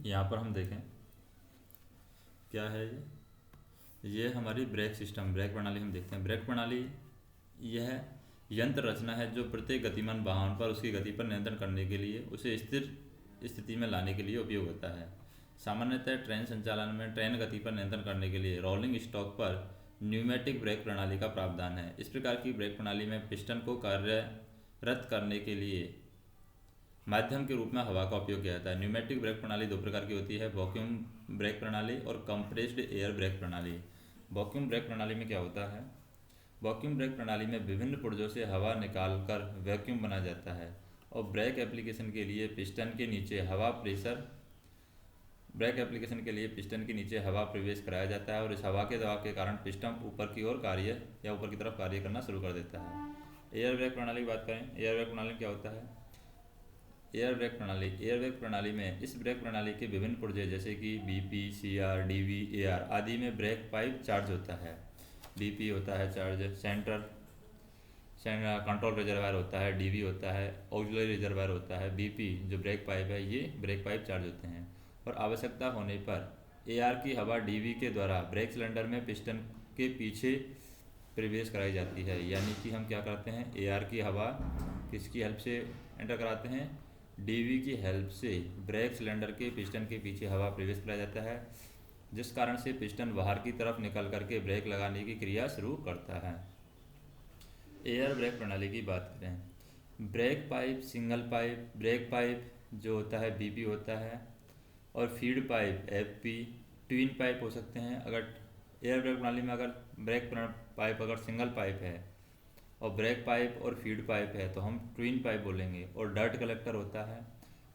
यहाँ पर हम देखें क्या है ये हमारी ब्रेक सिस्टम, ब्रेक प्रणाली हम देखते हैं। ब्रेक प्रणाली यह यंत्र रचना है जो प्रत्येक गतिमान वाहन पर उसकी गति पर नियंत्रण करने के लिए उसे स्थिर स्थिति में लाने के लिए उपयोग होता है। सामान्यतः ट्रेन संचालन में ट्रेन गति पर नियंत्रण करने के लिए रोलिंग स्टॉक पर न्यूमेटिक ब्रेक प्रणाली का प्रावधान है। इस प्रकार की ब्रेक प्रणाली में पिस्टन को कार्यरत करने के लिए माध्यम के रूप में हवा का उपयोग किया जाता है। न्यूमेटिक ब्रेक प्रणाली दो प्रकार की होती है, वैक्यूम ब्रेक प्रणाली और कंप्रेस्ड एयर ब्रेक प्रणाली। वैक्यूम ब्रेक प्रणाली में क्या होता है? वैक्यूम ब्रेक प्रणाली में विभिन्न पुर्जों से हवा निकालकर वैक्यूम बनाया जाता है और ब्रेक एप्लीकेशन के लिए पिस्टन के नीचे हवा प्रवेश कराया जाता है और इस हवा के दबाव के कारण पिस्टन ऊपर की तरफ कार्य करना शुरू कर देता है। एयर ब्रेक प्रणाली की बात करें, एयर ब्रेक प्रणाली में क्या होता है? एयर ब्रेक प्रणाली में इस ब्रेक प्रणाली के विभिन्न पुर्जे जैसे कि बीपी, सीआर, डीवी, एआर आदि में ब्रेक पाइप चार्ज होता है। बीपी होता है चार्ज, सेंट्रल कंट्रोल रिजर्वायर होता है, डीवी होता है, ऑक्सिलरी रिजर्वायर होता है। बीपी जो ब्रेक पाइप है, ये ब्रेक पाइप चार्ज होते हैं और आवश्यकता होने पर एआर की हवा डीवी के द्वारा ब्रेक सिलेंडर में पिस्टन के पीछे प्रवेश कराई जाती है। यानी कि हम क्या करते हैं, एआर की हवा किसकी हेल्प से एंटर कराते हैं? डीवी की हेल्प से ब्रेक सिलेंडर के पिस्टन के पीछे हवा प्रवेश कराया जाता है, जिस कारण से पिस्टन बाहर की तरफ निकल करके ब्रेक लगाने की क्रिया शुरू करता है। एयर ब्रेक प्रणाली की बात करें, break pipe, single pipe, break pipe जो होता है बीपी होता है और feed pipe FP, twin pipe हो सकते हैं। अगर एयर ब्रेक प्रणाली में अगर ब्रेक पाइप अगर सिंगल पाइप है और ब्रेक पाइप और फीड पाइप है तो हम ट्विन पाइप बोलेंगे। और डर्ट कलेक्टर होता है,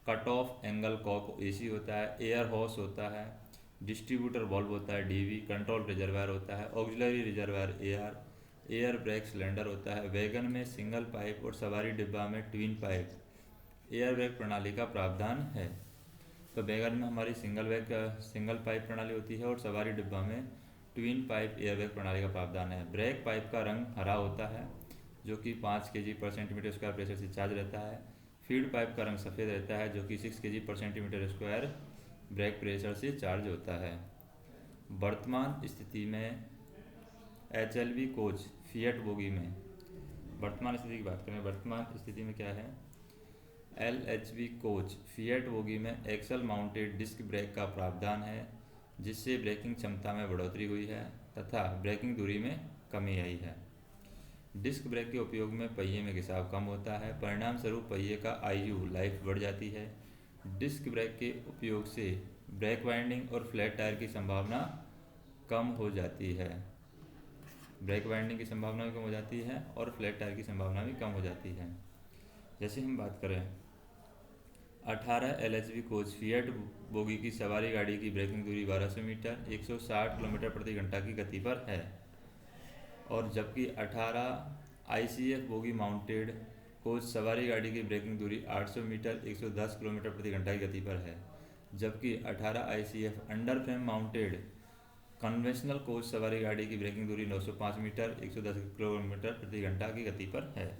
cut off angle Kock AC होता है, एयर हॉस होता है, डिस्ट्रीब्यूटर वाल्व होता है डीवी, कंट्रोल रिजर्वायर होता है, auxiliary reservoir AR, air brake cylinder होता है। वैगन में सिंगल पाइप और सवारी डिब्बा में ट्विन पाइप एयर ब्रेक प्रणाली का प्रावधान है। तो वैगन में हमारी सिंगल पाइप प्रणाली होती है और सवारी डिब्बा में ट्विन पाइप एयर ब्रेक प्रणाली का प्रावधान है। ब्रेक पाइप का रंग हरा होता है जो कि 5 kg/cm² प्रेशर से चार्ज रहता है। फीड पाइप का रंग सफ़ेद रहता है जो कि 6 kg/cm² ब्रेक प्रेशर से चार्ज होता है। वर्तमान स्थिति में HLV कोच फिएट बोगी में वर्तमान स्थिति की बात करें, वर्तमान स्थिति में क्या है? LHV कोच फिएट बोगी में एक्सल माउंटेड डिस्क ब्रेक का प्रावधान है, जिससे ब्रेकिंग क्षमता में बढ़ोतरी हुई है तथा ब्रेकिंग दूरी में कमी आई है। डिस्क ब्रेक के उपयोग में पहिए में घिसाव कम होता है, परिणाम स्वरूप पहिए का आयु लाइफ बढ़ जाती है। डिस्क ब्रेक के उपयोग से ब्रेक वाइंडिंग और फ्लैट टायर की संभावना कम हो जाती है। ब्रेक वाइंडिंग की संभावना भी कम हो जाती है और फ्लैट टायर की संभावना भी कम हो जाती है। जैसे हम बात करें 18 LHV कोच फिएट बोगी की सवारी गाड़ी की ब्रेकिंग दूरी 1200 मीटर 160 किलोमीटर प्रति घंटा की गति पर है और जबकि 18 ICF बोगी माउंटेड कोच सवारी गाड़ी की ब्रेकिंग दूरी 800 मीटर 110 किलोमीटर प्रति घंटा की गति पर है। जबकि 18 ICF under frame mounted conventional coach सवारी गाड़ी की ब्रेकिंग दूरी 905 मीटर 110 किलोमीटर प्रति घंटा की गति पर है।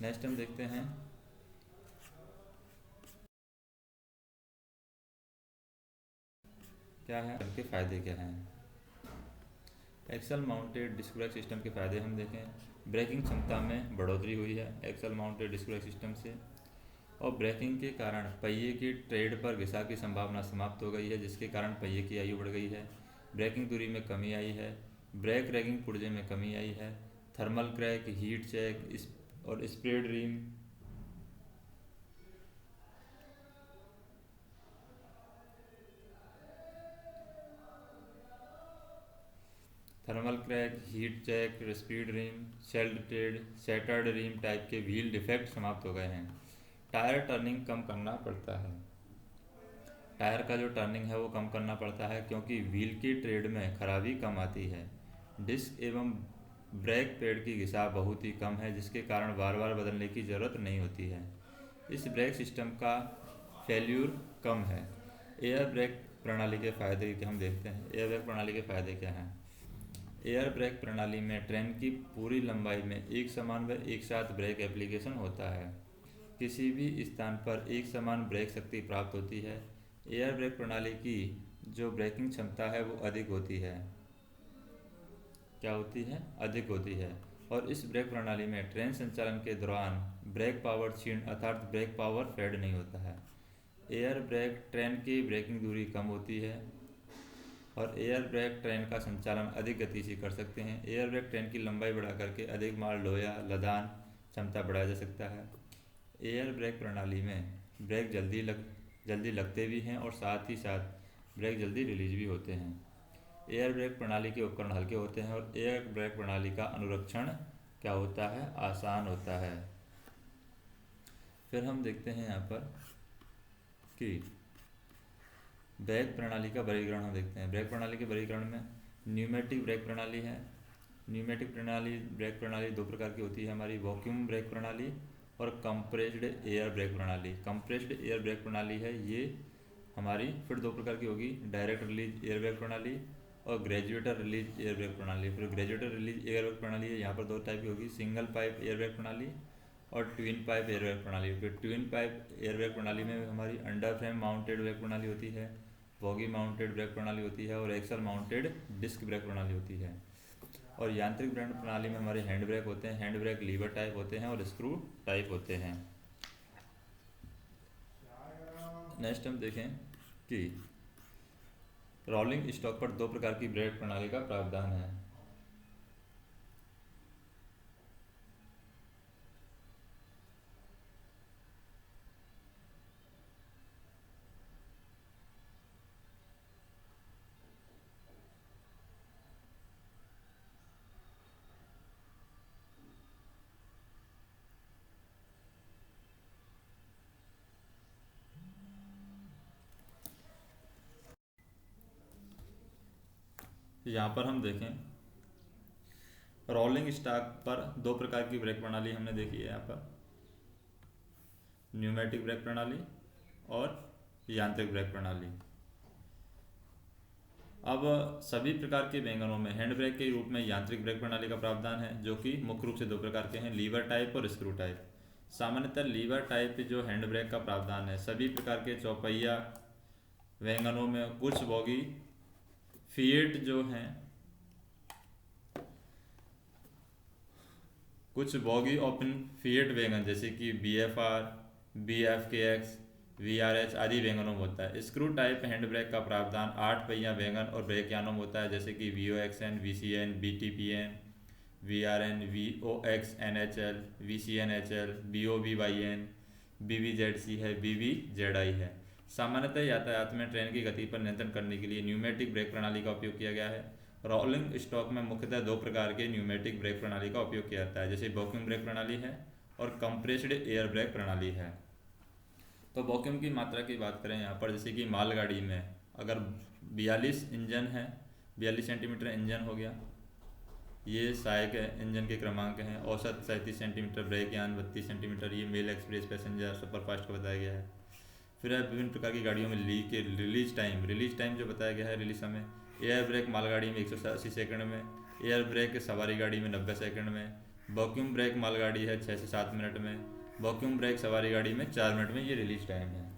नेक्स्ट हम देखते हैं क्या है, इनके फ़ायदे क्या हैं। Axle mounted disc brake system के फ़ायदे हम देखें, ब्रेकिंग क्षमता में बढ़ोतरी हुई है axle mounted disc brake system से और ब्रेकिंग के कारण पहिए की ट्रेड पर घिसाव की संभावना समाप्त हो गई है, जिसके कारण पहिए की आयु बढ़ गई है। ब्रेकिंग दूरी में कमी आई है, ब्रेक रैगिंग पुर्जे में कमी आई है, थर्मल क्रैक, हीट चेक और spread rim speed rim, shattered rim type के व्हील डिफेक्ट समाप्त हो गए हैं। टायर टर्निंग कम करना पड़ता है, टायर का जो टर्निंग है वो कम करना पड़ता है क्योंकि व्हील की ट्रेड में खराबी कम आती है। डिस्क एवं ब्रेक पैड की घिसाव बहुत ही कम है, जिसके कारण बार बार बदलने की ज़रूरत नहीं होती है। इस ब्रेक सिस्टम का फेल्यूर कम है। एयर ब्रेक प्रणाली के फ़ायदे हम देखते हैं, एयर ब्रेक प्रणाली के फ़ायदे क्या हैं। एयर ब्रेक प्रणाली में ट्रेन की पूरी लंबाई में एक समान व एक साथ ब्रेक एप्लीकेशन होता है। किसी भी स्थान पर एक समान ब्रेक शक्ति प्राप्त होती है। एयर ब्रेक प्रणाली की जो ब्रेकिंग क्षमता है वो अधिक होती है। क्या होती है? अधिक होती है। और इस ब्रेक प्रणाली में ट्रेन संचालन के दौरान ब्रेक पावर क्षीण अर्थात ब्रेक पावर फेड नहीं होता है। एयर ब्रेक ट्रेन की ब्रेकिंग दूरी कम होती है और एयर ब्रेक ट्रेन का संचालन अधिक गति से कर सकते हैं। एयर ब्रेक ट्रेन की लंबाई बढ़ा करके अधिक माल ढोया लदान क्षमता बढ़ाया जा सकता है। एयर ब्रेक प्रणाली में ब्रेक जल्दी लगते भी हैं और साथ ही साथ ब्रेक जल्दी रिलीज भी होते हैं। एयर ब्रेक प्रणाली के उपकरण हल्के होते हैं और एयर ब्रेक प्रणाली का अनुरक्षण क्या होता है? आसान होता है। फिर हम देखते हैं यहाँ पर कि ब्रेक प्रणाली का वर्गीकरण हम देखते हैं। ब्रेक प्रणाली के वर्गीकरण में न्यूमेटिक ब्रेक प्रणाली है। न्यूमेटिक ब्रेक प्रणाली दो प्रकार की होती है हमारी, वैक्यूम ब्रेक प्रणाली और कंप्रेस्ड एयर ब्रेक प्रणाली। कंप्रेस्ड एयर ब्रेक प्रणाली है ये हमारी फिर दो प्रकार की होगी, डायरेक्ट रिलीज एयर ब्रेक प्रणाली और ग्रेजुएटर रिलीज एयर ब्रेक प्रणाली। फिर ग्रेजुएटर रिलीज एयर ब्रेक प्रणाली है, यहाँ पर दो टाइप की होगी, सिंगल पाइप एयर ब्रेक प्रणाली और ट्विन पाइप एयर ब्रेक प्रणाली। फिर ट्विन पाइप एयर ब्रेक प्रणाली में हमारी अंडर फ्रेम माउंटेड ब्रेक प्रणाली होती है, बॉगी माउंटेड ब्रेक प्रणाली होती है और एक्सल माउंटेड डिस्क ब्रेक प्रणाली होती है। और यांत्रिक ब्रेक प्रणाली में हमारे हैंड ब्रेक होते हैं, हैंड ब्रेक लीवर टाइप होते हैं और स्क्रू टाइप होते हैं। नेक्स्ट हम देखें कि रोलिंग स्टॉक पर दो प्रकार की ब्रेक प्रणाली का प्रावधान है। यहाँ पर हम देखें रोलिंग स्टॉक पर दो प्रकार की ब्रेक प्रणाली हमने देखी है, यहाँ पर न्यूमेटिक ब्रेक प्रणाली और यांत्रिक ब्रेक प्रणाली। अब सभी प्रकार के वैगनों में हैंड ब्रेक के रूप में यांत्रिक ब्रेक प्रणाली का प्रावधान है, जो कि मुख्य रूप से दो प्रकार के हैं, लीवर टाइप और स्क्रू टाइप। सामान्यतः लीवर टाइप जो हैंड ब्रेक का प्रावधान है सभी प्रकार के चौपहिया वैगनों में कुछ बॉगी फीट जो हैं, कुछ बॉगी ओपन फीट वैगन जैसे कि BFR, BFKX, VRH आदि वैगनों में होता है। स्क्रू टाइप हैंड ब्रेक का प्रावधान 8 पहिया वैगन और ब्रेक यानों में होता है, जैसे कि VOXN, VCN, BTPN, VRN, VOXNHL, VCNHL, BOBYN, BBZC है, BBZI है। सामान्यतः यातायात में ट्रेन की गति पर नियंत्रण करने के लिए न्यूमेटिक ब्रेक प्रणाली का उपयोग किया गया है। रोलिंग स्टॉक में मुख्यतः दो प्रकार के न्यूमेटिक ब्रेक प्रणाली का उपयोग किया जाता है, जैसे वैक्यूम ब्रेक प्रणाली है और कंप्रेस्ड एयर ब्रेक प्रणाली है। तो वैक्यूम की मात्रा की बात करें यहाँ पर, जैसे कि मालगाड़ी में अगर 42 इंजन है, 42 सेंटीमीटर इंजन हो गया, ये सहायक इंजन के क्रमांक हैं। औसत 37 सेंटीमीटर, ब्रेक यान 32 सेंटीमीटर, ये मेल एक्सप्रेस पैसेंजर सुपरफास्ट का बताया गया है। फिर विभिन्न प्रकार की गाड़ियों में रिलीज टाइम जो बताया गया है, रिलीज समय। एयर ब्रेक मालगाड़ी में 180 सेकंड में, एयर ब्रेक सवारी गाड़ी में 90 सेकंड में, वैक्यूम ब्रेक मालगाड़ी है 6 से 7 मिनट में, वैक्यूम ब्रेक सवारी गाड़ी में 4 मिनट में, ये रिलीज टाइम है।